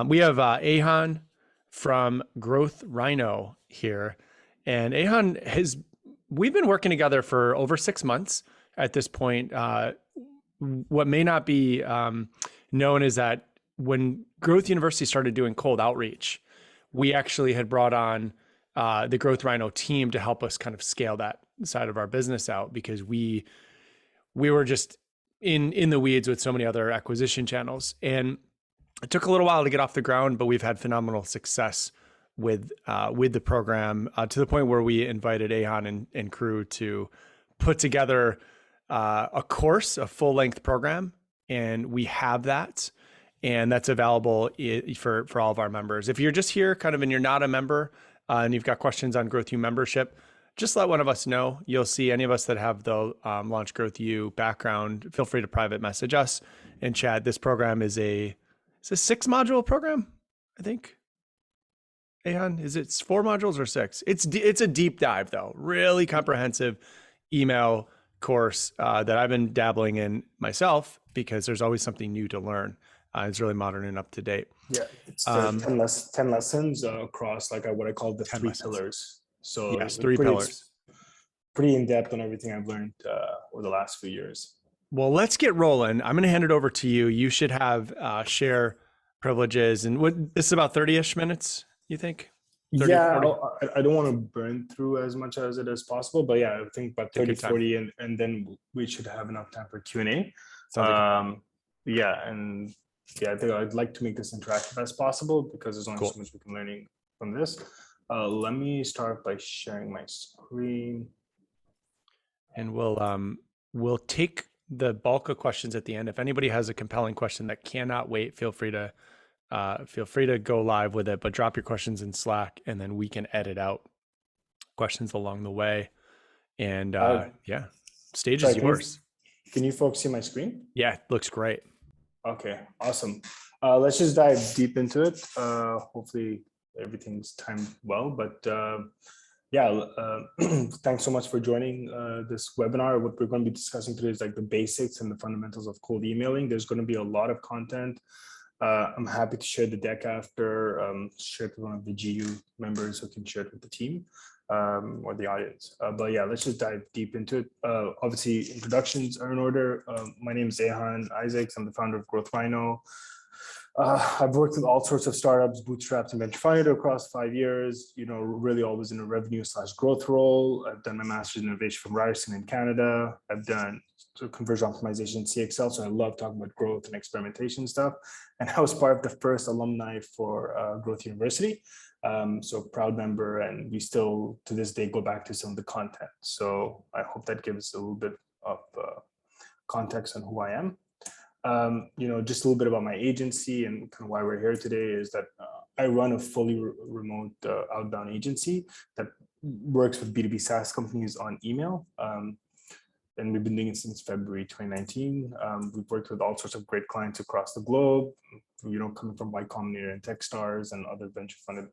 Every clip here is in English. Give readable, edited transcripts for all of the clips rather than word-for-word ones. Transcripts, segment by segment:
We have Ayhan from Growth Rhino here. And we've been working together for over 6 months at this point. What may not be known is that when Growth University started doing cold outreach, we actually had brought on the Growth Rhino team to help us kind of scale that side of our business out, because we were just in the weeds with so many other acquisition channels. And it took a little while to get off the ground, but we've had phenomenal success with the program to the point where we invited Ayhan and crew to put together a course, a full-length program, and we have that, and that's available for all of our members. If you're just here kind of and you're not a member and you've got questions on Growth U membership, just let one of us know. You'll see any of us that have the Launch Growth U background. Feel free to private message us and chat. This program is a 6-module program, I think. Ayhan, is it 4 modules or 6? It's a deep dive though, really comprehensive email course that I've been dabbling in myself because there's always something new to learn. It's really modern and up to date. Yeah, it's 10 lessons across like what I call the 3 pillars. So yes, 3 pillars. Pretty in depth on everything I've learned over the last few years. Well, let's get rolling. I'm going to hand it over to you. You should have share privileges, and this is about 30-ish minutes, you think? 30, yeah, I don't want to burn through as much as it as possible, but yeah, I think about 30, 40, and then we should have enough time for Q&A. Yeah, and yeah, I think I'd like to make this interactive as possible because there's only so much we can learn from this. Let me start by sharing my screen. And we'll take the bulk of questions at the end. If anybody has a compelling question that cannot wait, feel free to go live with it, but drop your questions in Slack and then we can edit out questions along the way. And yeah, stage is yours. Can you folks see my screen? Yeah, it looks great. Okay, awesome. Let's just dive deep into it. Hopefully everything's timed well, but yeah, thanks so much for joining this webinar. What we're going to be discussing today is like the basics and the fundamentals of cold emailing. There's going to be a lot of content. I'm happy to share the deck after, share it with one of the GU members who can share it with the team or the audience. But yeah, let's just dive deep into it. Obviously, introductions are in order. My name is Ayhan Isaacs. I'm the founder of Growth Rhino. I've worked with all sorts of startups, bootstrapped and venture funded across 5 years, really always in a revenue/growth role. I've done my master's in innovation from Ryerson in Canada. I've done conversion optimization, CXL. So I love talking about growth and experimentation stuff. And I was part of the first alumni for Growth University. So proud member, and we still to this day go back to some of the content. So I hope that gives a little bit of context on who I am. Just a little bit about my agency and kind of why we're here today is that I run a fully remote outbound agency that works with B2B SaaS companies on email. And we've been doing it since February 2019. We've worked with all sorts of great clients across the globe, coming from Y Combinator and Techstars and other venture funded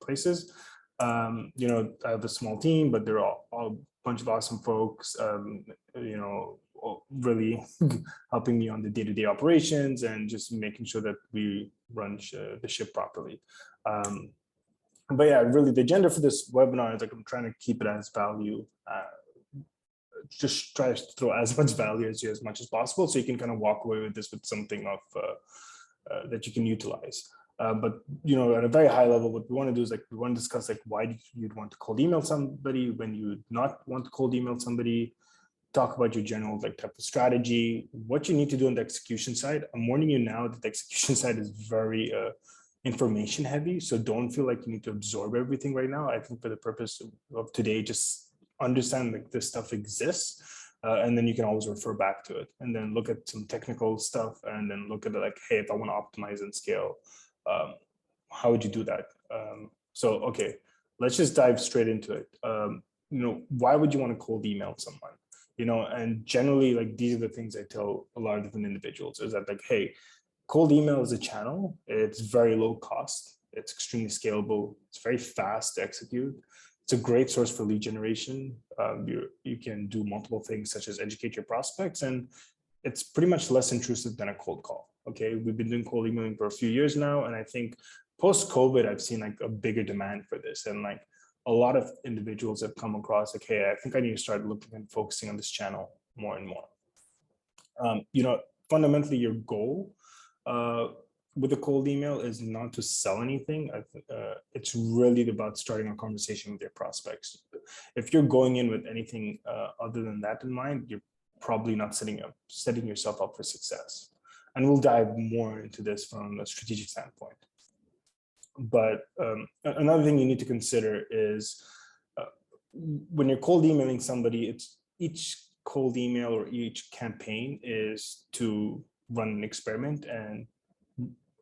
places. I have a small team, but they're all a bunch of awesome folks, really helping me on the day-to-day operations and just making sure that we run the ship properly. But yeah, really the agenda for this webinar is like I'm trying to keep it as value, just try to throw as much value as much as possible so you can kind of walk away with this with something of that you can utilize. But at a very high level, what we want to do is we want to discuss why you'd want to cold email somebody, when you would not want to cold email somebody, talk about your general type of strategy, what you need to do on the execution side. I'm warning you now that the execution side is very information heavy, so don't feel like you need to absorb everything right now. I think for the purpose of today, just understand this stuff exists, and then you can always refer back to it, and then look at some technical stuff, and then look at hey, if I want to optimize and scale, how would you do that? So okay, let's just dive straight into it. Why would you want to cold email someone? And generally, these are the things I tell a lot of different individuals is that hey, cold email is a channel. It's very low cost. It's extremely scalable. It's very fast to execute. It's a great source for lead generation. You can do multiple things such as educate your prospects, and it's pretty much less intrusive than a cold call. Okay, we've been doing cold emailing for a few years now, and I think post-COVID, I've seen like a bigger demand for this, and like a lot of individuals have come across like, hey, I think I need to start looking and focusing on this channel more and more. Fundamentally, your goal with a cold email is not to sell anything. It's really about starting a conversation with your prospects. If you're going in with anything other than that in mind, you're probably not setting yourself up for success. And we'll dive more into this from a strategic standpoint. But another thing you need to consider is when you're cold emailing somebody, it's each cold email or each campaign is to run an experiment and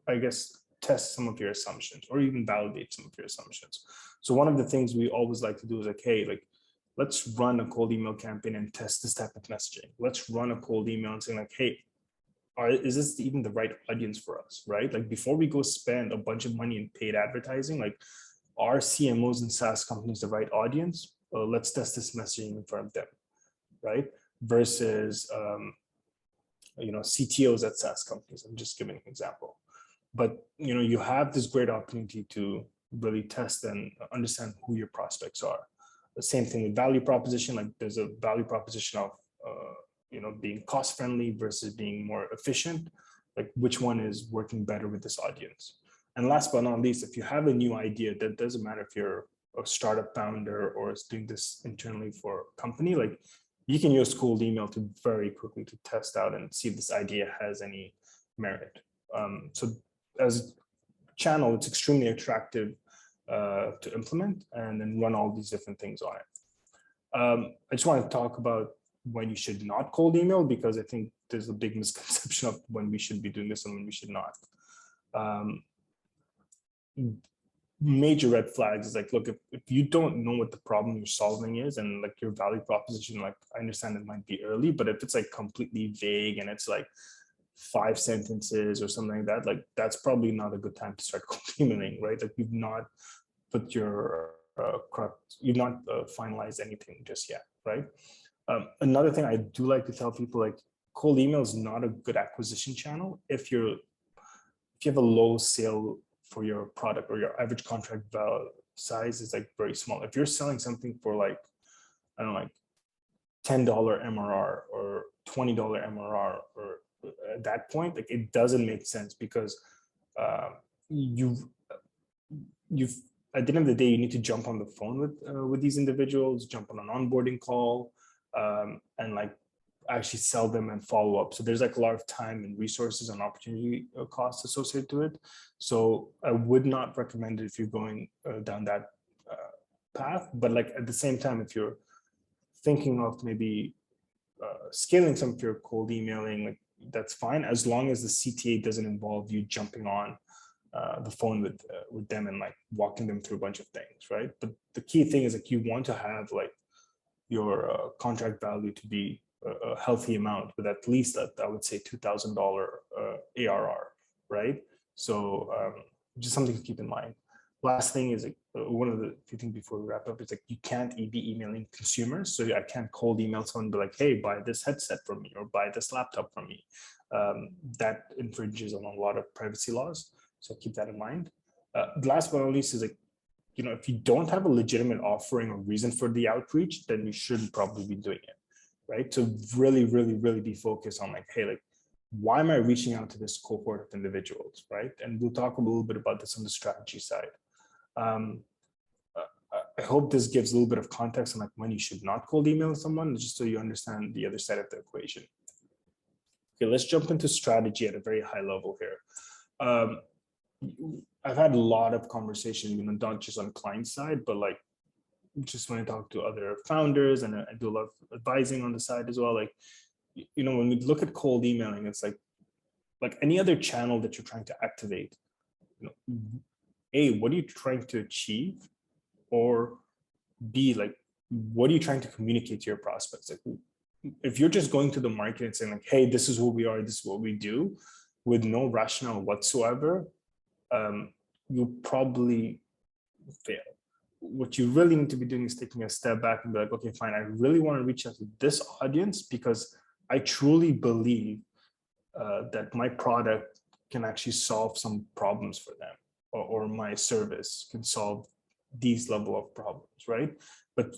I guess test some of your assumptions or even validate some of your assumptions. So one of the things we always like to do is like, hey, like, let's run a cold email campaign and test this type of messaging. Let's run a cold email and saying like, hey, is this even the right audience for us, right? Like before we go spend a bunch of money in paid advertising, like are CMOs and SaaS companies the right audience? Let's test this messaging in front of them, right? Versus, CTOs at SaaS companies. I'm just giving an example. But, you have this great opportunity to really test and understand who your prospects are. The same thing with value proposition. Like there's a value proposition of, being cost friendly versus being more efficient. Like which one is working better with this audience? And last but not least, if you have a new idea, that doesn't matter if you're a startup founder or is doing this internally for a company, like you can use cold email to very quickly to test out and see if this idea has any merit. So as a channel, it's extremely attractive to implement and then run all these different things on it. I just want to talk about when you should not cold email, because I think there's a big misconception of when we should be doing this and when we should not. Major red flags is like, look, if you don't know what the problem you're solving is and like your value proposition, like I understand it might be early, but if it's like completely vague and it's like 5 sentences or something like that, like that's probably not a good time to start cold emailing, right? Like you've not put your you've not finalized anything just yet, right? Another thing I do like to tell people, like cold email is not a good acquisition channel if you have a low sale for your product or your average contract value size is like very small. If you're selling something for like, I don't know, like $10 MRR or $20 MRR, or at that point, like it doesn't make sense because you've at the end of the day, you need to jump on the phone with these individuals, jump on an onboarding call, and like actually sell them and follow up. So there's like a lot of time and resources and opportunity costs associated to it. So I would not recommend it if you're going down that path. But like at the same time, if you're thinking of maybe scaling some of your cold emailing, like that's fine, as long as the CTA doesn't involve you jumping on the phone with them and like walking them through a bunch of things, right? But the key thing is like you want to have like your contract value to be a healthy amount with at least I would say $2,000 ARR, right? So just something to keep in mind. Last thing is like one of the few things before we wrap up is like you can't be emailing consumers. So I can't cold email someone and be like, hey, buy this headset from me or buy this laptop from me. That infringes on a lot of privacy laws. So keep that in mind. Last but not least is like, if you don't have a legitimate offering or reason for the outreach, then you shouldn't probably be doing it, right? So really, really, really be focused on like, hey, like, why am I reaching out to this cohort of individuals, right? And we'll talk a little bit about this on the strategy side. I hope this gives a little bit of context on like when you should not cold email someone, just so you understand the other side of the equation. Okay, let's jump into strategy at a very high level here. I've had a lot of conversation, not just on client side, but like just when I talk to other founders and I do a lot of advising on the side as well. Like, when we look at cold emailing, it's like any other channel that you're trying to activate, A, what are you trying to achieve? Or B, like, what are you trying to communicate to your prospects? Like, if you're just going to the market and saying like, hey, this is who we are, this is what we do, with no rationale whatsoever, you'll probably fail. What you really need to be doing is taking a step back and be like, okay, fine, I really want to reach out to this audience because I truly believe that my product can actually solve some problems for them, or my service can solve these level of problems, right? But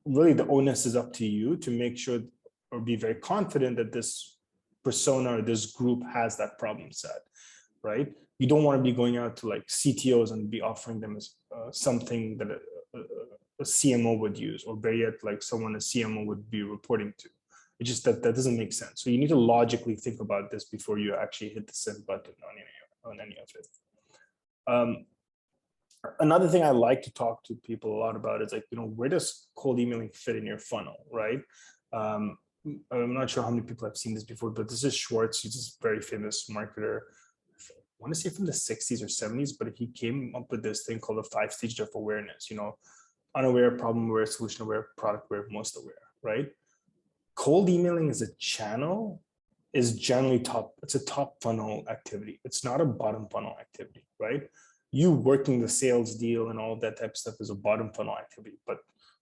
really the onus is up to you to make sure or be very confident that this persona or this group has that problem set, right? You don't want to be going out to like CTOs and be offering them something that a CMO would use, or better yet, like someone a CMO would be reporting to. It just that doesn't make sense. So you need to logically think about this before you actually hit the send button on any of it. Another thing I like to talk to people a lot about is like, where does cold emailing fit in your funnel, right? I'm not sure how many people have seen this before, but this is Schwartz. He's this very famous marketer. I want to say from the 60s or 70s, but he came up with this thing called the 5 stages of awareness, unaware, problem aware, solution aware, product aware, most aware, right? Cold emailing as a channel is generally it's a top funnel activity. It's not a bottom funnel activity, right? You working the sales deal and all of that type of stuff is a bottom funnel activity. But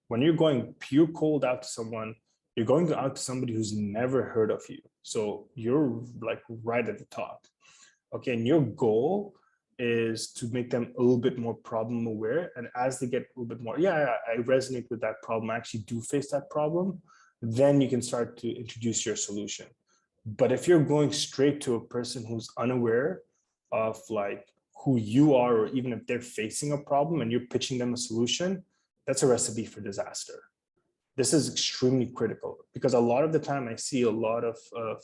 when you're going pure cold out to someone, you're going out to somebody who's never heard of you. So you're like right at the top. Okay, and your goal is to make them a little bit more problem aware. And as they get a little bit more, I resonate with that problem, I actually do face that problem, then you can start to introduce your solution. But if you're going straight to a person who's unaware of like who you are, or even if they're facing a problem and you're pitching them a solution, that's a recipe for disaster. This is extremely critical, because a lot of the time I see a lot of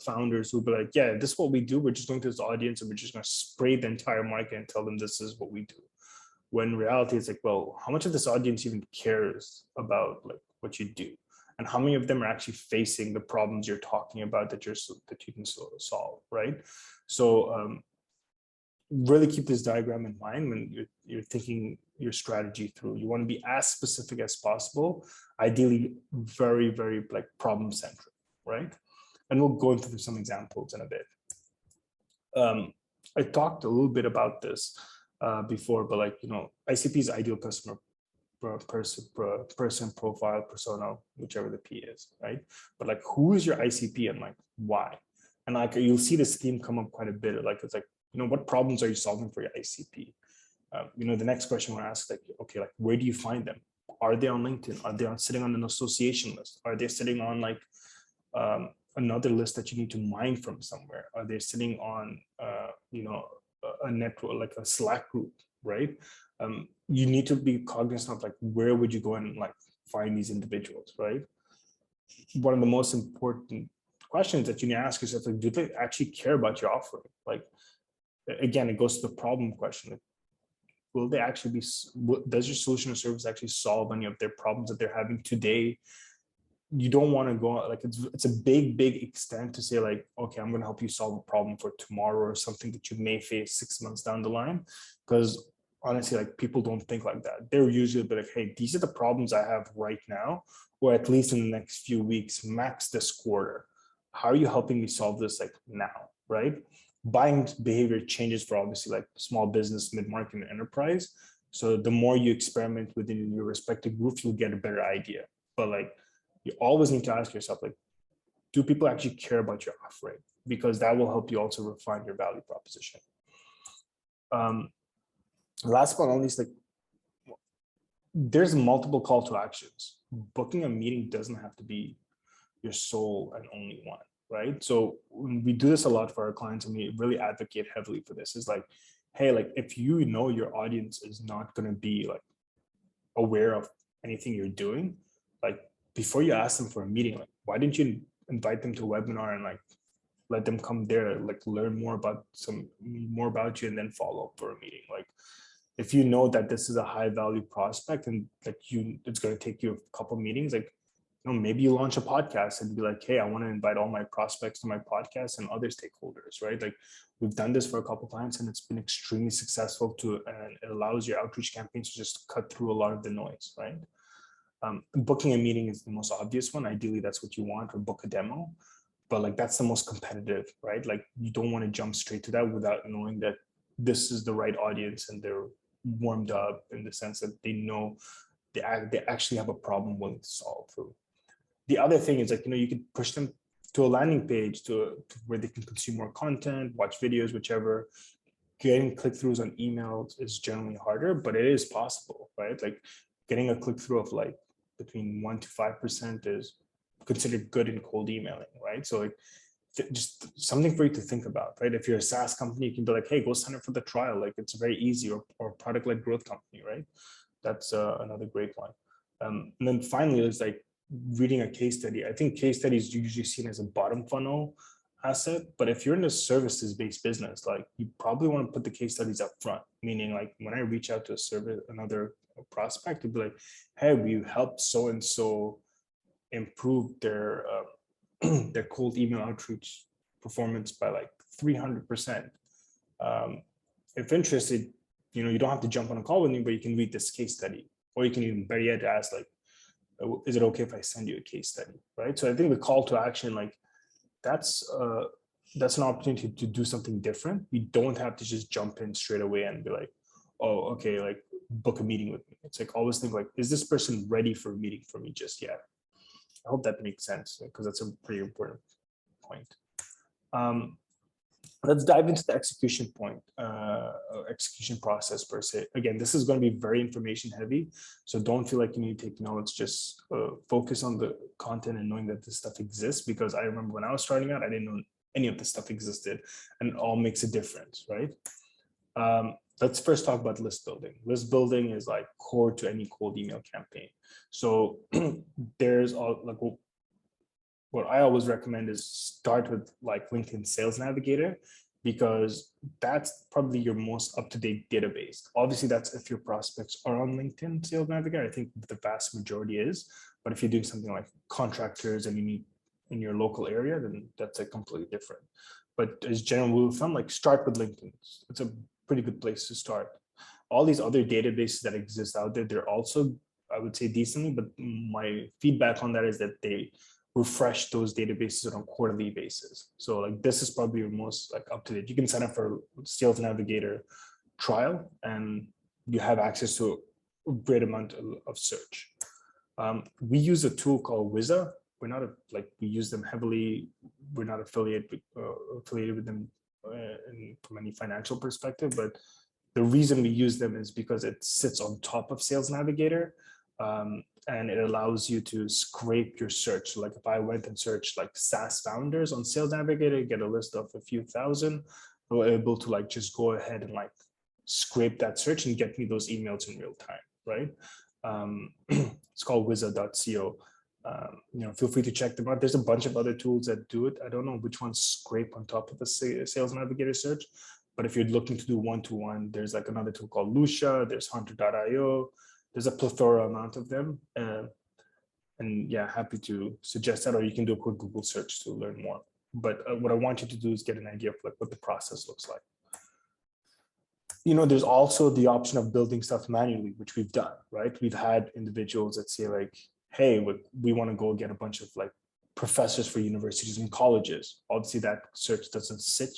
founders who be like, yeah, this is what we do. We're just going to this audience and we're just going to spray the entire market and tell them this is what we do. When in reality, it's like, well, how much of this audience even cares about like what you do? And how many of them are actually facing the problems you're talking about that you can solve, right? So really keep this diagram in mind when you're thinking your strategy through. You want to be as specific as possible, ideally very, very like problem centric, right? And we'll go into some examples in a bit. I talked a little bit about this before, but like, ICP is ideal customer person, profile, persona, whichever the P is, right? But like, who is your ICP and like why? And like, you'll see this theme come up quite a bit. Like, it's like, what problems are you solving for your ICP? The next question we'll ask, like, okay, like, where do you find them? Are they on LinkedIn? Are they sitting on an association list? Are they sitting on like another list that you need to mine from somewhere? Are they sitting on, a network, like a Slack group, right? You need to be cognizant of like, where would you go and like find these individuals, right? One of the most important questions that you need to ask yourself, like, do they actually care about your offering? Like, again, it goes to the problem question. Like, will they actually be, does your solution or service actually solve any of their problems that they're having today? You don't want to go like, it's a big extent to say like, okay, I'm going to help you solve a problem for tomorrow or something that you may face 6 months down the line. Because honestly, like, people don't think like that. They're usually like, hey, these are the problems I have right now, or at least in the next few weeks, max this quarter. How are you helping me solve this like now, right? Buying behavior changes for obviously like small business, mid-market, and enterprise. So the more you experiment within your respective group, you'll get a better idea. But like, you always need to ask yourself, like, do people actually care about your offering? Because that will help you also refine your value proposition. Last but not least, like, there's multiple call to actions. Booking a meeting doesn't have to be your sole and only one, right? So we do this a lot for our clients, and we really advocate heavily for this. Is like, hey, like, if you know your audience is not going to be like aware of anything you're doing, like, before you ask them for a meeting, like, why didn't you invite them to a webinar and like let them come there, like learn more about you, and then follow up for a meeting? Like, if you know that this is a high value prospect and like it's going to take you a couple meetings, like, maybe you launch a podcast and be like, hey, I want to invite all my prospects to my podcast and other stakeholders, right? Like, we've done this for a couple of clients and it's been extremely successful and it allows your outreach campaigns to just cut through a lot of the noise, right? Booking a meeting is the most obvious one. Ideally, that's what you want, or book a demo. But like, that's the most competitive, right? Like, you don't want to jump straight to that without knowing that this is the right audience and they're warmed up in the sense that they know they actually have a problem willing to solve. The other thing is like, you could push them to a landing page to where they can consume more content, watch videos, whichever. Getting click-throughs on emails is generally harder, but it is possible, right? Like getting a click-through of like between 1 to 5% is considered good in cold emailing, right? So like just something for you to think about, right? If you're a SaaS company, you can be like, hey, go sign up for the trial. Like it's very easy, or product-led growth company, right? That's another great one. And then finally, there's like reading a case study. I think case studies are usually seen as a bottom funnel asset, but if you're in a services-based business, like you probably want to put the case studies up front, meaning like when I reach out to a service, another prospect, to be like, hey, we helped so and so improve their their cold email outreach performance by like 300%. If interested, you don't have to jump on a call with me, but you can read this case study, or you can even better yet ask like, is it okay if I send you a case study, right? So I think the call to action, like that's an opportunity to do something different. You don't have to just jump in straight away and be like, oh, okay, like book a meeting with me. It's like always think like, is this person ready for a meeting for me just yet? I hope that makes sense, because that's a pretty important point. Let's dive into the execution point, execution process per se. Again, this is going to be very information heavy, so don't feel like you need to take notes. Just focus on the content and knowing that this stuff exists, because I remember when I was starting out, I didn't know any of this stuff existed, and it all makes a difference, right? Let's first talk about list building. List building is like core to any cold email campaign. So there's all like what I always recommend is start with like LinkedIn Sales Navigator, because that's probably your most up-to-date database. Obviously, that's if your prospects are on LinkedIn Sales Navigator. I think the vast majority is. But if you're doing something like contractors and you need in your local area, then that's a completely different. But as general rule of thumb, like start with LinkedIn. It's a pretty good place to start. All these other databases that exist out there, they're also, I would say, decently, but my feedback on that is that they refresh those databases on a quarterly basis. So like this is probably your most like up to date. You can sign up for Sales Navigator trial and you have access to a great amount of search. We use a tool called Wizza. We're not we use them heavily. We're not affiliated with them from any financial perspective, but the reason we use them is because it sits on top of Sales Navigator. And it allows you to scrape your search. So like if I went and searched like SaaS founders on Sales Navigator, get a list of a few thousand, we're able to like just go ahead and like scrape that search and get me those emails in real time, right? It's called wizza.co. Feel free to check them out. There's a bunch of other tools that do it. I don't know which ones scrape on top of the Sales Navigator search, but if you're looking to do one-to-one, there's like another tool called Lucia, there's hunter.io. There's a plethora amount of them. And yeah, happy to suggest that, or you can do a quick Google search to learn more. But what I want you to do is get an idea of like what the process looks like. There's also the option of building stuff manually, which we've done, right? We've had individuals that say like, hey, we want to go get a bunch of like professors for universities and colleges. Obviously that search doesn't sit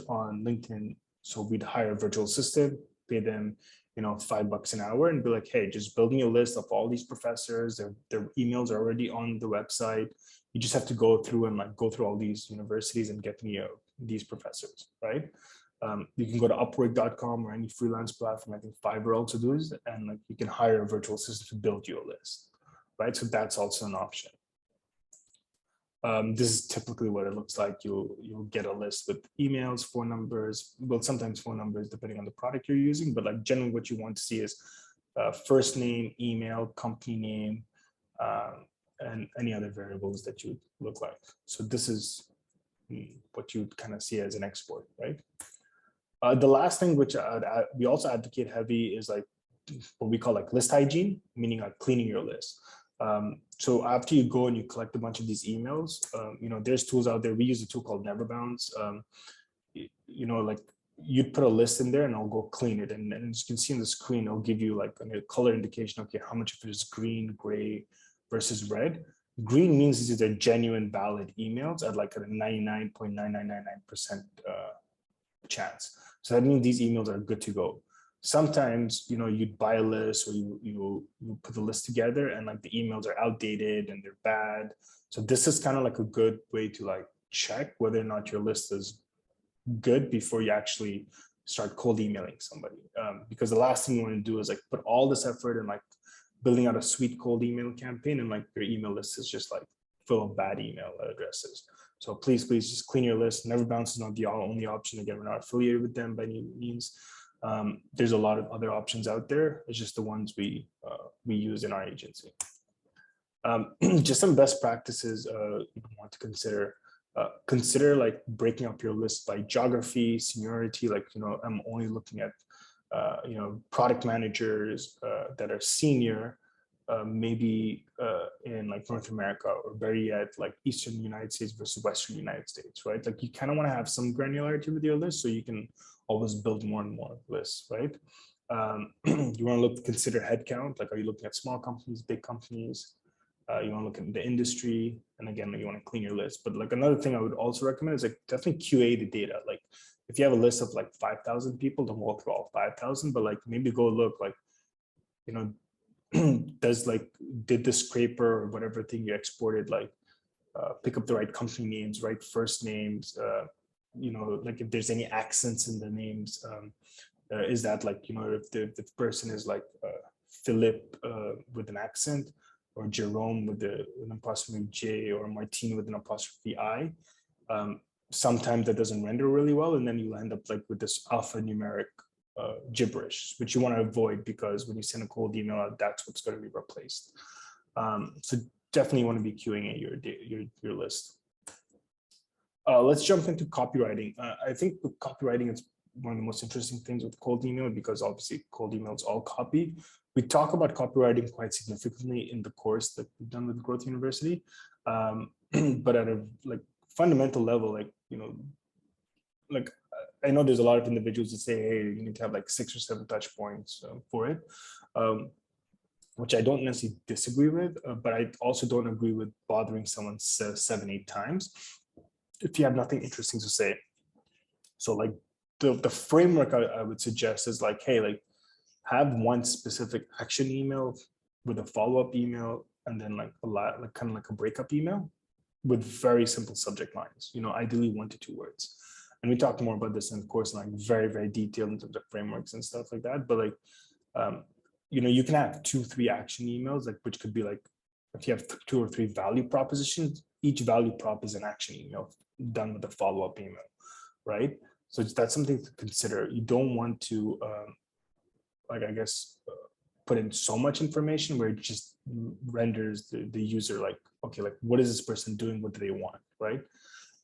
on LinkedIn. So we'd hire a virtual assistant, pay them $5 an hour and be like, hey, just build me a list of all these professors. Their emails are already on the website. You just have to go through and like go through all these universities and get me these professors, right? You can go to upwork.com or any freelance platform. I think Fiverr also does, and like you can hire a virtual assistant to build you a list, right? So that's also an option. This is typically what it looks like. You'll get a list with emails, phone numbers, well, sometimes phone numbers depending on the product you're using, but like generally what you want to see is first name, email, company name, and any other variables that you look like. So this is what you kind of see as an export, right? The last thing which we also advocate heavy is like what we call like list hygiene, meaning like cleaning your list. So after you go and you collect a bunch of these emails, there's tools out there. We use a tool called Neverbounce. Like you'd put a list in there and I'll go clean it. And as you can see on the screen, it'll give you like a color indication. Okay, how much of it is green, gray versus red. Green means these are genuine, valid emails at like a 99.9999% chance. So that means these emails are good to go. sometimes, you'd buy a list, or you put the list together, and like the emails are outdated and they're bad. So this is kind of like a good way to like check whether or not your list is good before you actually start cold emailing somebody. Because the last thing you want to do is like put all this effort in like building out a sweet cold email campaign, and like your email list is just like full of bad email addresses. So please just clean your list. Never Bounce is not the only option. Again, we're not affiliated with them by any means. There's a lot of other options out there. It's just the ones we use in our agency. Just some best practices you want to consider. Consider like breaking up your list by geography, seniority. Like, I'm only looking at product managers that are senior, maybe in like North America, or better yet, like Eastern United States versus Western United States, right? Like you kind of want to have some granularity with your list so you can always build more and more lists, right? You want to consider headcount. Like, are you looking at small companies, big companies? You want to look at the industry, and again, you want to clean your list. But like another thing I would also recommend is like definitely QA the data. Like if you have a list of like 5,000 people, don't walk through all 5,000, but like maybe go look like, did the scraper or whatever thing you exported like pick up the right company names, right first names, like if there's any accents in the names, is that like, if the person is like Philip with an accent, or Jerome with an apostrophe J, or Martine with an apostrophe I. Sometimes that doesn't render really well, and then you'll end up like with this alphanumeric gibberish, which you want to avoid, because when you send a cold email out, that's what's going to be replaced. So definitely want to be queuing your list. Let's jump into copywriting. I think with copywriting, it's one of the most interesting things with cold email, because obviously cold email is all copy. We talk about copywriting quite significantly in the course that we've done with Growth University. But at a like fundamental level, like, like I know there's a lot of individuals that say, hey, you need to have like 6 or 7 touch points for it, which I don't necessarily disagree with, but I also don't agree with bothering someone 7, 8 times if you have nothing interesting to say. So like the framework I would suggest is like, hey, like have one specific action email with a follow-up email, and then like kind of like a breakup email with very simple subject lines, ideally 1 to 2 words. And we talked more about this in the course, like very, very detailed in terms of frameworks and stuff like that. But like, you can have 2, 3 action emails, like, which could be like, if you have 2 or 3 value propositions, each value prop is an action email done with a follow-up email, right? So that's something to consider. You don't want to, put in so much information where it just renders the user like, okay, like what is this person doing? What do they want, right?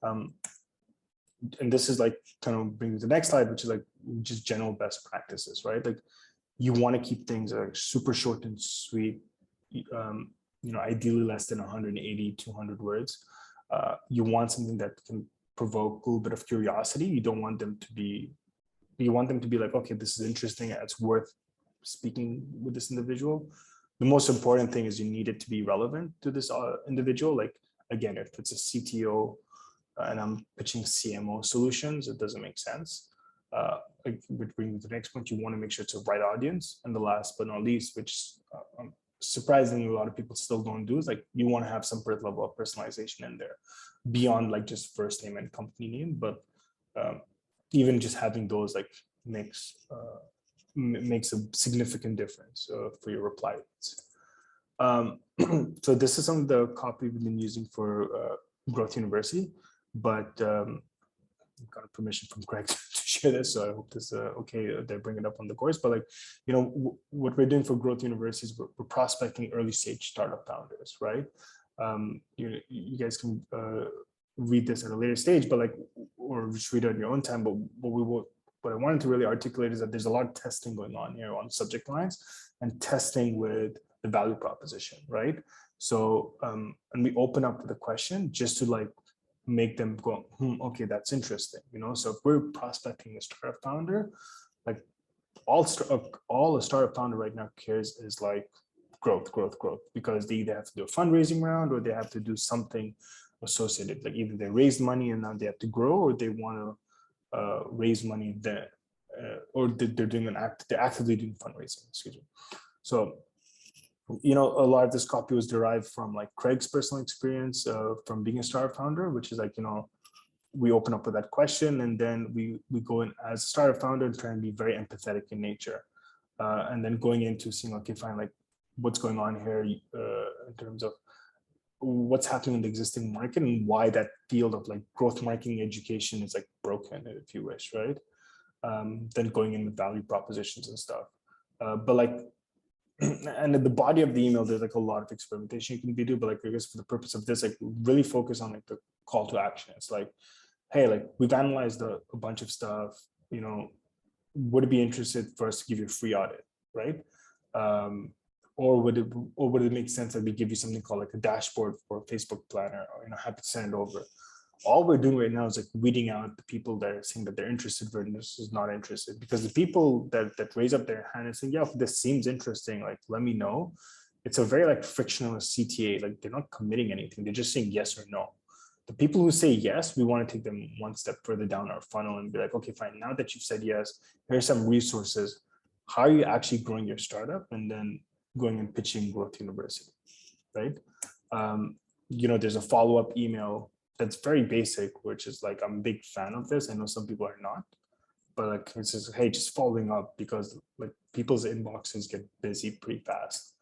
And this is like kind of brings me to the next slide, which is like just general best practices, right? Like you want to keep things like super short and sweet, ideally less than 180, 200 words. You want something that can provoke a little bit of curiosity. You want them to be like, okay, this is interesting, it's worth speaking with this individual. The most important thing is you need it to be relevant to this individual. Like, again, if it's a CTO and I'm pitching CMO solutions, it doesn't make sense. Which brings me to the next point. You want to make sure it's the right audience. And the last but not least, which surprisingly a lot of people still don't do, is like you want to have some level of personalization in there beyond like just first name and company name. But even just having those like makes a significant difference for your reply rates. So this is some of the copy we've been using for Growth University, but I've got permission from Craig to share this, so I hope this okay. They bring it up on the course, but like, what we're doing for Growth University is we're prospecting early stage startup founders, right? You guys can read this at a later stage, but like, or just read it on your own time. But what I wanted to really articulate is that there's a lot of testing going on here on subject lines and testing with the value proposition, right? So, and we open up with a question just to like make them go, okay, that's interesting, So if we're prospecting a startup founder, like all a startup founder right now cares is like growth, because they either have to do a fundraising round or they have to do something associated. Like either they raised money and now they have to grow, or they want to raise money then or they're doing they're actively doing fundraising, excuse me. So, you know, a lot of this copy was derived from like Craig's personal experience from being a startup founder, which is like, you know, we open up with that question, and then we go in as a startup founder and try and be very empathetic in nature, and then going into seeing, okay, fine, like what's going on here in terms of what's happening in the existing market and why that field of like growth marketing education is like broken, if you wish, right? Then going in with value propositions and stuff. But like, and at the body of the email, there's like a lot of experimentation you can do, but like, I guess for the purpose of this, like really focus on like the call to action. It's like, hey, like we've analyzed a bunch of stuff, you know, would it be interested for us to give you a free audit, right? Or would it make sense that we give you something called like a dashboard for Facebook Planner, or, you know, happy to send it over. All we're doing right now is like weeding out the people that are saying that they're interested versus not interested, because the people that raise up their hand and say, yeah, this seems interesting, like let me know. It's a very like frictionless CTA, like they're not committing anything, they're just saying yes or no. The people who say yes, we want to take them one step further down our funnel and be like, okay, fine, now that you've said yes, here's some resources. How are you actually growing your startup? And then going and pitching Growth University, right? You know, there's a follow-up email that's very basic, which is like, I'm a big fan of this. I know some people are not, but like, it's just, hey, just following up, because like people's inboxes get busy pretty fast.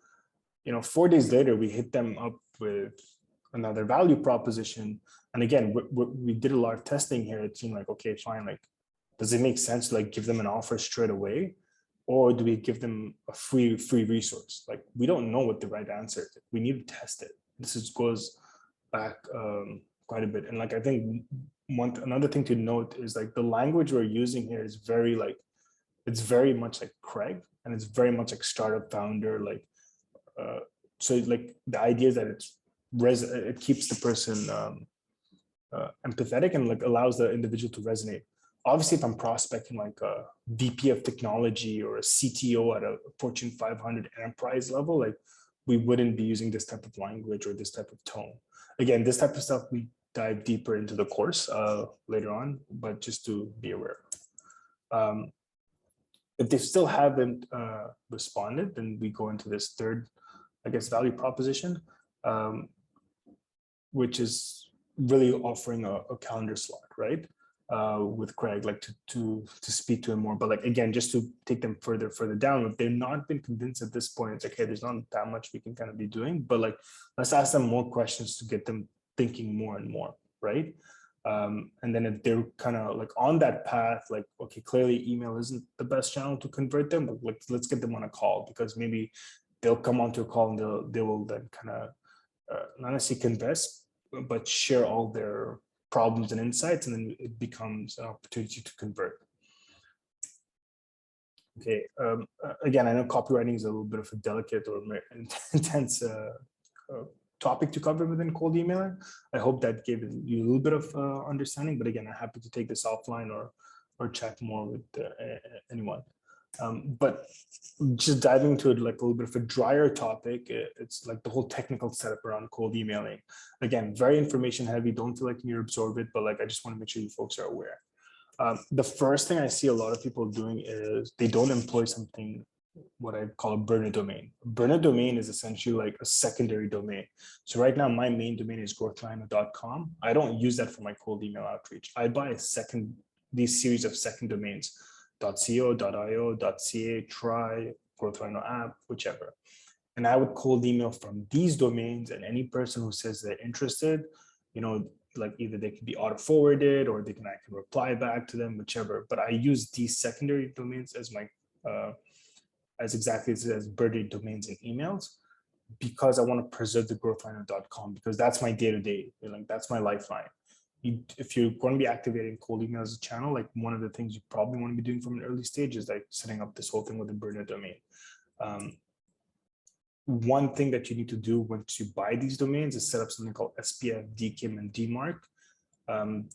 You know, 4 days later, we hit them up with another value proposition. And again, we did a lot of testing here. It seemed like, okay, fine, like, does it make sense to like give them an offer straight away? Or do we give them a free resource? Like, we don't know what the right answer is. We need to test it. This goes back quite a bit. And like, I think another thing to note is like the language we're using here is very like, it's very much like Craig, and it's very much like startup founder. Like, so like the idea is that it keeps the person empathetic and like allows the individual to resonate. Obviously, if I'm prospecting like a VP of technology or a CTO at a Fortune 500 enterprise level, like we wouldn't be using this type of language or this type of tone. Again, this type of stuff we dive deeper into the course later on, but just to be aware. If they still haven't responded, then we go into this third, I guess, value proposition, which is really offering a calendar slot, right? With Craig, like to speak to him more. But like, again, just to take them further down, if they've not been convinced at this point, it's like, hey, there's not that much we can kind of be doing, but like, let's ask them more questions to get them thinking more and more, right? And then if they're kind of like on that path, like, okay, clearly email isn't the best channel to convert them, but like, let's get them on a call, because maybe they'll come onto a call and they will then kind of not necessarily confess, but share all their problems and insights, and then it becomes an opportunity to convert. Okay, again, I know copywriting is a little bit of a delicate or intense topic to cover within cold emailing. I hope that gave you a little bit of understanding, but again, I'm happy to take this offline or chat more with anyone. But just diving into it, like a little bit of a drier topic, it's like the whole technical setup around cold emailing. Again, very information heavy. Don't feel like you need to absorb it, but like, I just want to make sure you folks are aware. The first thing I see a lot of people doing is they don't employ something, what I call a burner domain. A burner domain is essentially like a secondary domain. So right now, my main domain is growthliner.com. I don't use that for my cold email outreach. I buy these series of second domains. .co, .io, .ca, try, Growth Rhino app, whichever. And I would cold email from these domains, and any person who says they're interested, you know, like either they can be auto forwarded or I can reply back to them, whichever. But I use these secondary domains as my, as exactly as buried domains and emails, because I want to preserve the growthliner.com, because that's my day-to-day, like that's my lifeline. If you're going to be activating cold email as a channel, like one of the things you probably want to be doing from an early stage is like setting up this whole thing with a burner domain. One thing that you need to do once you buy these domains is set up something called SPF, DKIM, and DMARC.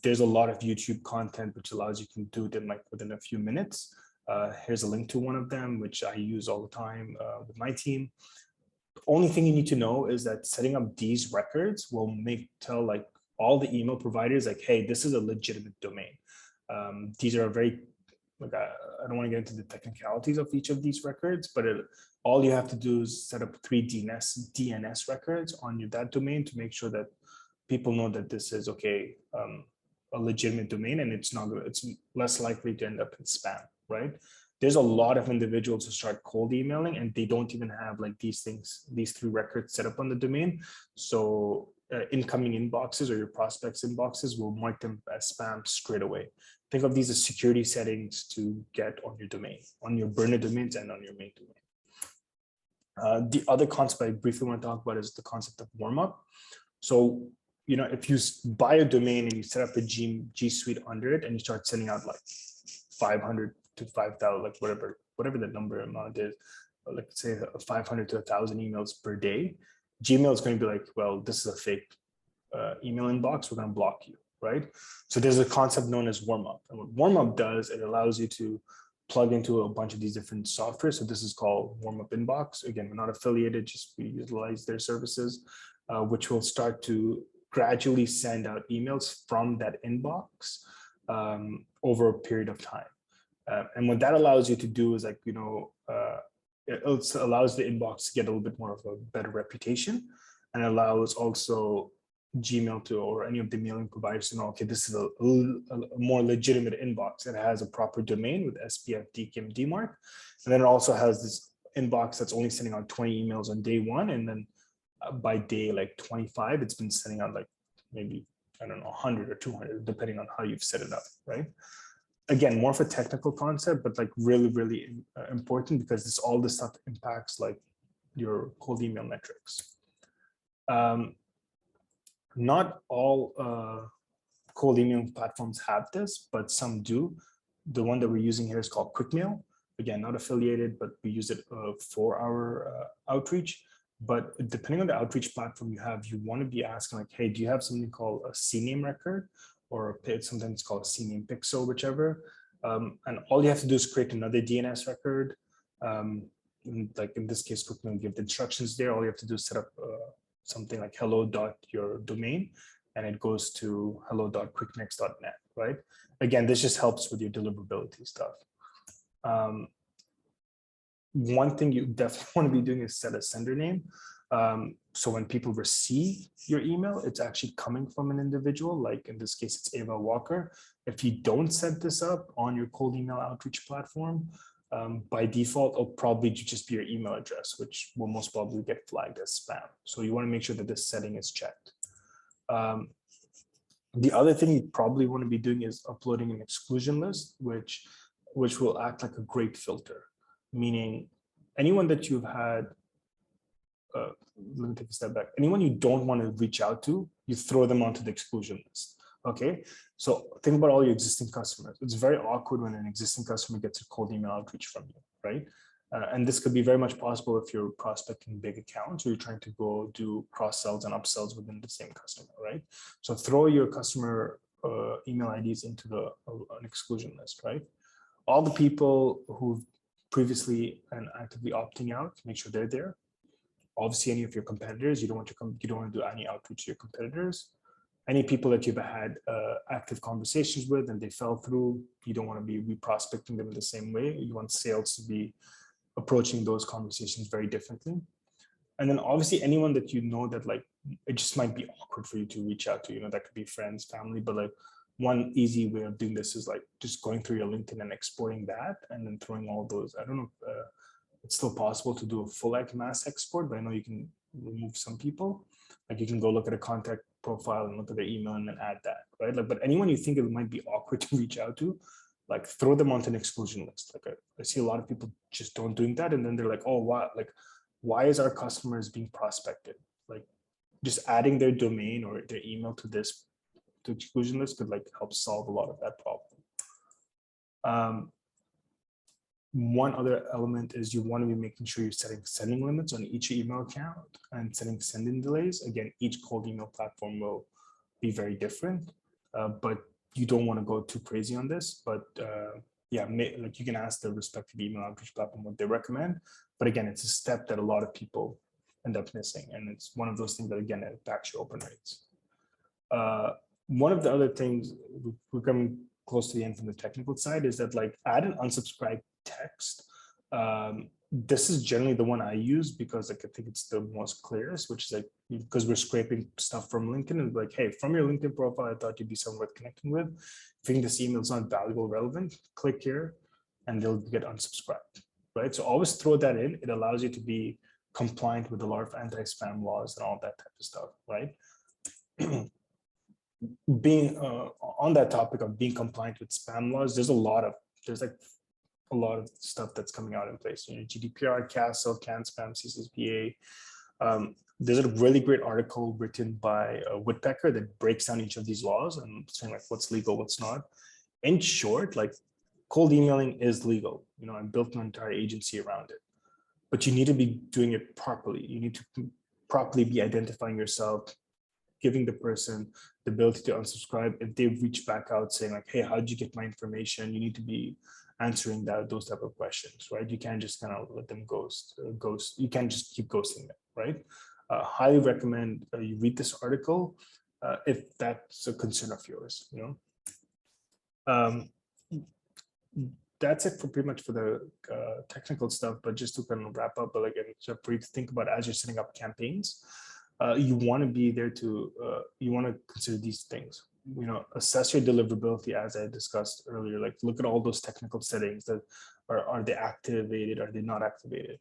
There's a lot of YouTube content which allows you to do them like within a few minutes. Here's a link to one of them, which I use all the time with my team. The only thing you need to know is that setting up these records will tell like all the email providers like, hey, this is a legitimate domain. These are very like I don't want to get into the technicalities of each of these records, but all you have to do is set up 3 DNS records on that domain to make sure that people know that this is okay, a legitimate domain, and it's less likely to end up in spam, right? There's a lot of individuals who start cold emailing and they don't even have like these 3 records set up on the domain. So incoming inboxes or your prospects inboxes will mark them as spam straight away. Think of these as security settings to get on your domain, on your burner domains and on your main domain. The other concept I briefly want to talk about is the concept of warm up. So, if you buy a domain and you set up a G Suite under it and you start sending out like 500 to 5,000, like whatever the number amount is, like say 500 to 1,000 emails per day, Gmail is going to be like, well, this is a fake email inbox. We're going to block you, right? So there's a concept known as warm up. And what warm up does, it allows you to plug into a bunch of these different software. So this is called warm up inbox. Again, we're not affiliated, just we utilize their services, which will start to gradually send out emails from that inbox over a period of time. And what that allows you to do is like, it allows the inbox to get a little bit more of a better reputation, and allows also Gmail to, or any of the mailing providers to know, okay, this is a more legitimate inbox. It has a proper domain with SPF, DKIM, DMARC. And then it also has this inbox that's only sending out 20 emails on day 1. And then by day like 25, it's been sending out like maybe, I don't know, 100 or 200, depending on how you've set it up, right? Again, more of a technical concept, but like really, really important, because all this stuff impacts like your cold email metrics. Not all cold email platforms have this, but some do. The one that we're using here is called QuickMail. Again, not affiliated, but we use it for our outreach. But depending on the outreach platform you have, you want to be asking like, hey, do you have something called a CNAME record, or sometimes it's called a CNAME pixel, whichever. And all you have to do is create another DNS record. Like in this case, QuickMail will give the instructions there. All you have to do is set up something like hello.your domain, and it goes to hello.quicknext.net, right? Again, this just helps with your deliverability stuff. One thing you definitely want to be doing is set a sender name. So when people receive your email, it's actually coming from an individual, like in this case, it's Ava Walker. If you don't set this up on your cold email outreach platform, by default, it'll probably just be your email address, which will most probably get flagged as spam. So you want to make sure that this setting is checked. The other thing you probably want to be doing is uploading an exclusion list, which will act like a great filter, meaning anyone that you've had, let me take a step back, anyone you don't want to reach out to, you throw them onto the exclusion list. Okay, so think about all your existing customers. It's very awkward when an existing customer gets a cold email outreach from you, right? And this could be very much possible if you're prospecting big accounts, or you're trying to go do cross sells and upsells within the same customer, right? So throw your customer email IDs into an exclusion list, right? All the people who've previously and actively opting out, make sure they're there. Obviously, any of your competitors, you don't want to do any outreach to your competitors. Any people that you've had active conversations with and they fell through, you don't want to be re-prospecting them in the same way. You want sales to be approaching those conversations very differently. And then obviously anyone that you know that like, it just might be awkward for you to reach out to, that could be friends, family, but like one easy way of doing this is like just going through your LinkedIn and exporting that and then throwing all those. I don't know if it's still possible to do a full mass export, but I know you can remove some people. Like you can go look at a contact profile and look at their email and then add that, right? Like, but anyone you think it might be awkward to reach out to, like throw them onto an exclusion list. Like I see a lot of people just don't doing that. And then they're like, oh, wow, like, why is our customers being prospected? Like just adding their domain or their email to exclusion list could like help solve a lot of that problem. One other element is you want to be making sure you're setting sending limits on each email account and setting sending delays. Again, each cold email platform will be very different, but you don't want to go too crazy on this. But yeah, like you can ask the respective email outreach platform what they recommend. But again, it's a step that a lot of people end up missing. And it's one of those things that, again, impacts your open rates. One of the other things, we're coming close to the end from the technical side, is that like add an unsubscribe text. This is generally the one I use because like I think it's the most clearest, which is like because we're scraping stuff from LinkedIn and like, hey, from your LinkedIn profile, I thought you'd be someone worth connecting with. If you think this email is not valuable, relevant, click here and they'll get unsubscribed, right? So always throw that in. It allows you to be compliant with a lot of anti-spam laws and all that type of stuff, right? Being on that topic of being compliant with spam laws, there's like a lot of stuff that's coming out in place. You know, GDPR, CASL, CAN spam, CCPA. There's a really great article written by Woodpecker that breaks down each of these laws and saying like what's legal, what's not. In short, like cold emailing is legal. You know, I built an entire agency around it, but you need to be doing it properly. You need to properly be identifying yourself, giving the person the ability to unsubscribe. If they reach back out saying like, hey, how did you get my information? You need to be answering those type of questions, right? You can't just kind of let them ghost. You can't just keep ghosting them, right? Highly recommend you read this article if that's a concern of yours, you know. That's it for pretty much for the technical stuff, but just to kind of wrap up, but again, so for you to think about as you're setting up campaigns, you want to be there to, you want to consider these things, you know, assess your deliverability as I discussed earlier, like look at all those technical settings that are they activated, are they not activated?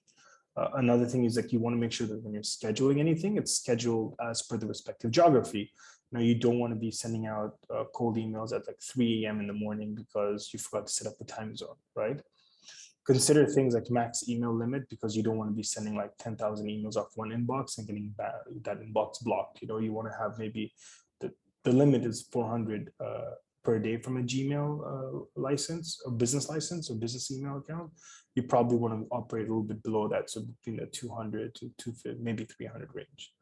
Another thing is like you want to make sure that when you're scheduling anything, it's scheduled as per the respective geography. Now, you don't want to be sending out cold emails at like 3 a.m. in the morning because you forgot to set up the time zone, right? Consider things like max email limit because you don't want to be sending like 10,000 emails off one inbox and getting that inbox blocked. You know, you want to have maybe the limit is 400 per day from a Gmail license, a business license or business email account. You probably want to operate a little bit below that. So between the 200 to 250, maybe 300 range.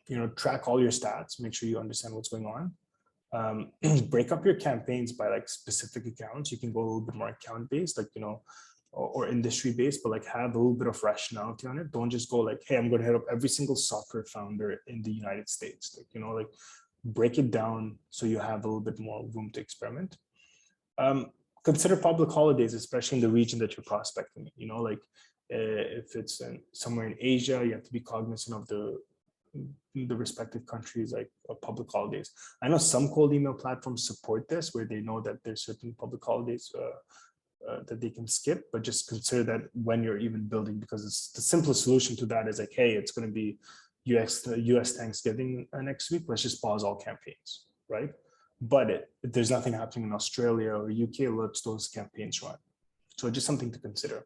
You know, track all your stats, make sure you understand what's going on. Break up your campaigns by like specific accounts. You can go a little bit more account based, like, you know, or industry based, but like have a little bit of rationality on it. Don't just go like, hey, I'm going to hit up every single software founder in the United States. Like, you know, like break it down so you have a little bit more room to experiment. Consider public holidays, especially in the region that you're prospecting. You know, like if it's somewhere in Asia, you have to be cognizant of the respective countries like public holidays. I know some cold email platforms support this where they know that there's certain public holidays that they can skip, but just consider that when you're even building, because it's the simplest solution to that is like, hey, it's going to be US Thanksgiving next week. Let's just pause all campaigns, right? But if there's nothing happening in Australia or UK, let's those campaigns run. So just something to consider.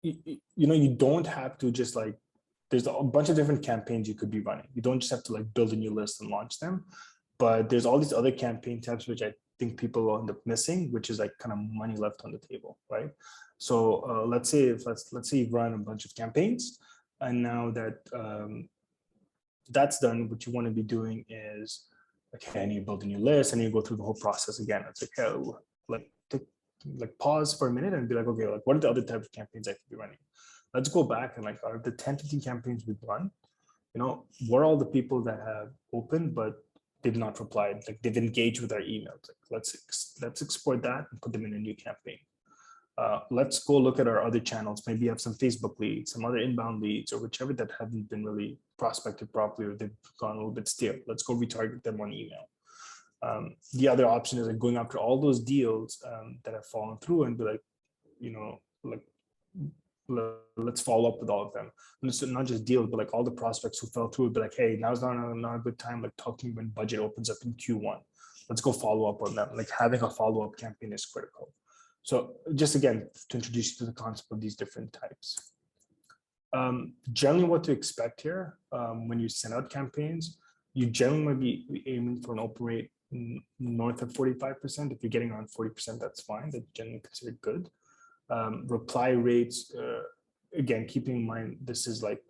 You know, you don't have to just like, there's a bunch of different campaigns you could be running. You don't just have to like build a new list and launch them, but there's all these other campaign tabs, which I think people will end up missing, which is like kind of money left on the table, right? So let's say you run a bunch of campaigns, and now that that's done, what you want to be doing is, okay, I need to build a new list, and you go through the whole process again. It's like, oh, like pause for a minute and be like, okay, like what are the other types of campaigns I could be running? Let's go back and like, are the 10, 15 campaigns we've run, you know, what are all the people that have opened, but they've not replied, like they've engaged with our emails. Like let's export that and put them in a new campaign. Let's go look at our other channels. Maybe you have some Facebook leads, some other inbound leads, or whichever that haven't been really prospected properly, or they've gone a little bit stale. Let's go retarget them on email. The other option is like going after all those deals that have fallen through and be like, you know, like let's follow up with all of them. And it's not just deals, but like all the prospects who fell through, be like, hey, now's not a good time. Like talking when budget opens up in Q1. Let's go follow up on them. Like having a follow-up campaign is critical. So just again, to introduce you to the concept of these different types. Generally what to expect here when you send out campaigns, you generally might be aiming for an open rate north of 45%. If you're getting around 40%, that's fine. That's generally considered good. Reply rates, again, keeping in mind, this is like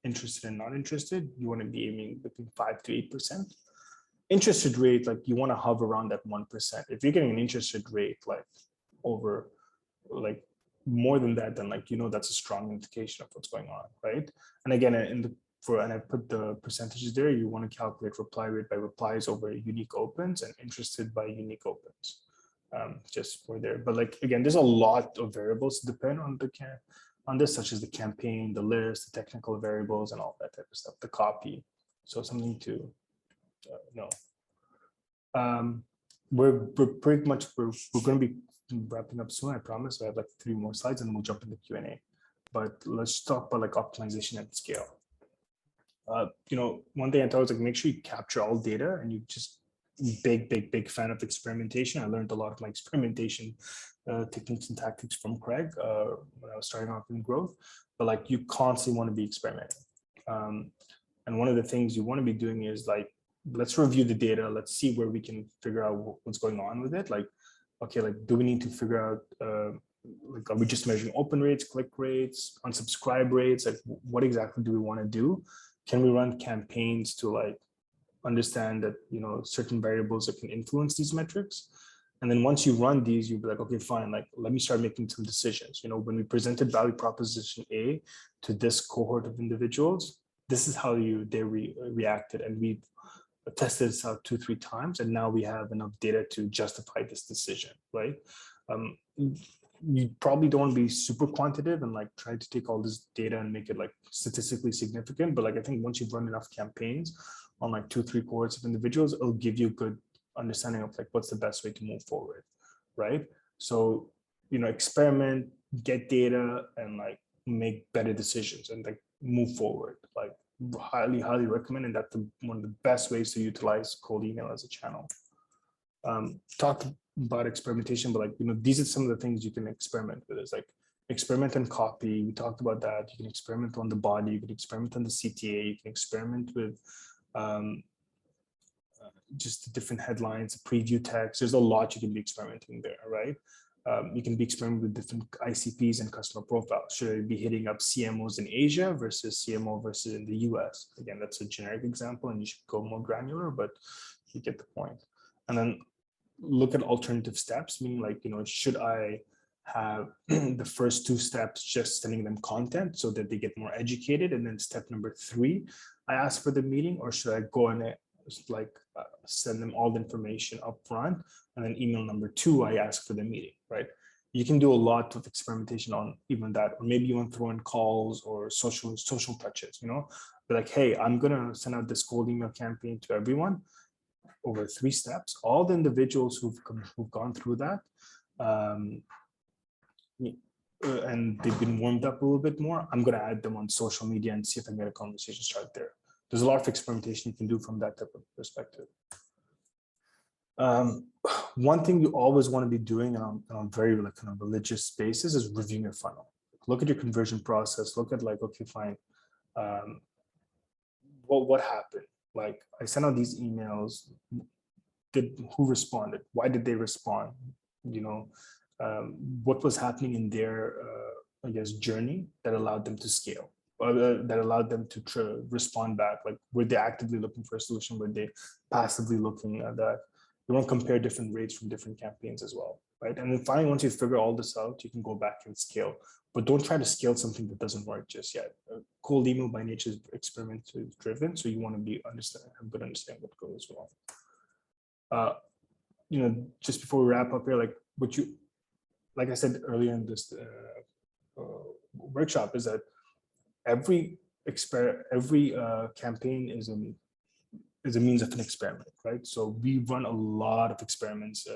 interested and not interested. You want to be aiming between 5 to 8%. Interested rate, like you want to hover around that 1%. If you're getting an interested rate, like over, like more than that, then like, you know, that's a strong indication of what's going on, right? And again, in the and I put the percentages there, you want to calculate reply rate by replies over unique opens and interested by unique opens. Just for there. But like, again, there's a lot of variables to depend on on this, such as the campaign, the list, the technical variables, and all that type of stuff, the copy. So something to know. We're pretty much, we're going to be wrapping up soon, I promise. I have like 3 more slides and we'll jump into Q&A. But let's talk about like optimization at scale. One thing I thought was like, make sure you capture all data, and you just big fan of experimentation. I learned a lot of my experimentation techniques and tactics from Craig when I was starting off in growth, but like you constantly want to be experimenting. And one of the things you want to be doing is like, let's review the data. Let's see where we can figure out what's going on with it. Like, okay, like, do we need to figure out, like, are we just measuring open rates, click rates, unsubscribe rates? Like, what exactly do we want to do? Can we run campaigns to like understand that, certain variables that can influence these metrics? And then once you run these, you'll be like, okay, fine, like, let me start making some decisions. When we presented value proposition A to this cohort of individuals, this is how they reacted. And we tested this out 2-3 times. And now we have enough data to justify this decision, right? You probably don't want to be super quantitative and like try to take all this data and make it like statistically significant. But like, I think once you've run enough campaigns on like 2-3 cohorts of individuals, it'll give you a good understanding of like what's the best way to move forward, right? So, experiment, get data, and like make better decisions and like move forward. Like, highly recommend, and that's one of the best ways to utilize cold email as a channel. Talk about experimentation, but like, these are some of the things you can experiment with. It's like experiment on copy. We talked about that. You can experiment on the body. You can experiment on the CTA. You can experiment with just the different headlines, preview text. There's a lot you can be experimenting there, right? You can be experimenting with different ICPs and customer profiles. Should I be hitting up CMOs in Asia versus CMO versus in the US? Again, that's a generic example, and you should go more granular, but you get the point. And then look at alternative steps, meaning like, should I have the first 2 steps just sending them content so that they get more educated, and then step number 3, I ask for the meeting, or should I go and send them all the information up front, and then email number 2, I ask for the meeting, right? You can do a lot of experimentation on even that, or maybe you want to throw in calls or social touches, but like, hey, I'm gonna send out this cold email campaign to everyone over 3 steps. All the individuals who've gone through that, and they've been warmed up a little bit more, I'm going to add them on social media and see if I can get a conversation start there. There's a lot of experimentation you can do from that type of perspective. One thing you always want to be doing on a very like kind of religious basis is reviewing your funnel. Look at your conversion process. Look at like, okay, fine. What happened? Like, I sent out these emails. Who responded? Why did they respond? What was happening in their, I guess, journey that allowed them to scale, or that allowed them to respond back? Like, were they actively looking for a solution? Were they passively looking at that? You want to compare different rates from different campaigns as well, right? And then finally, once you figure all this out, you can go back and scale. But don't try to scale something that doesn't work just yet. Cold email by nature is experiment driven, so you want to have a good understanding what goes wrong. Just before we wrap up here, like I said earlier in this workshop, is that every campaign is a means of an experiment, right? So we run a lot of experiments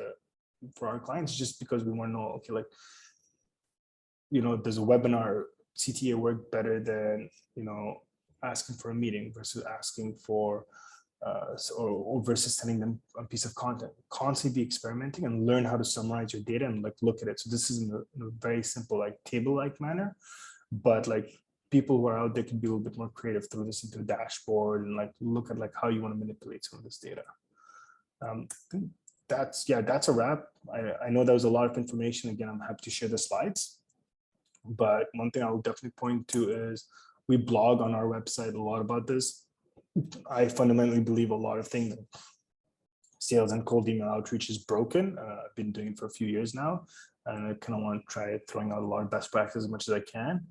for our clients, just because we want to know, okay, like, does a webinar CTA work better than, asking for a meeting versus asking for, or versus sending them a piece of content? Constantly be experimenting and learn how to summarize your data and like look at it. So this is in a very simple, like table-like manner, but like people who are out there can be a little bit more creative, throw this into a dashboard and like look at like how you want to manipulate some of this data. That's a wrap. I know that was a lot of information. Again, I'm happy to share the slides. But one thing I will definitely point to is we blog on our website a lot about this. I fundamentally believe a lot of things. Sales and cold email outreach is broken. I've been doing it for a few years now, and I kind of want to try throwing out a lot of best practices as much as I can.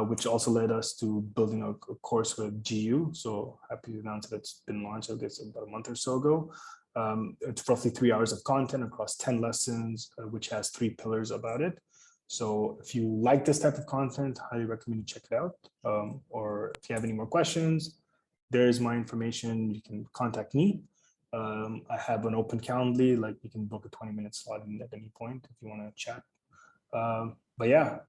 which also led us to building a course with GU. So happy to announce that it's been launched, I guess, about a month or so ago. It's roughly 3 hours of content across 10 lessons, which has 3 pillars about it. So if you like this type of content, highly recommend you check it out. Or if you have any more questions, there's my information. You can contact me. I have an open Calendly, like you can book a 20-minute slot in at any point if you want to chat. But yeah,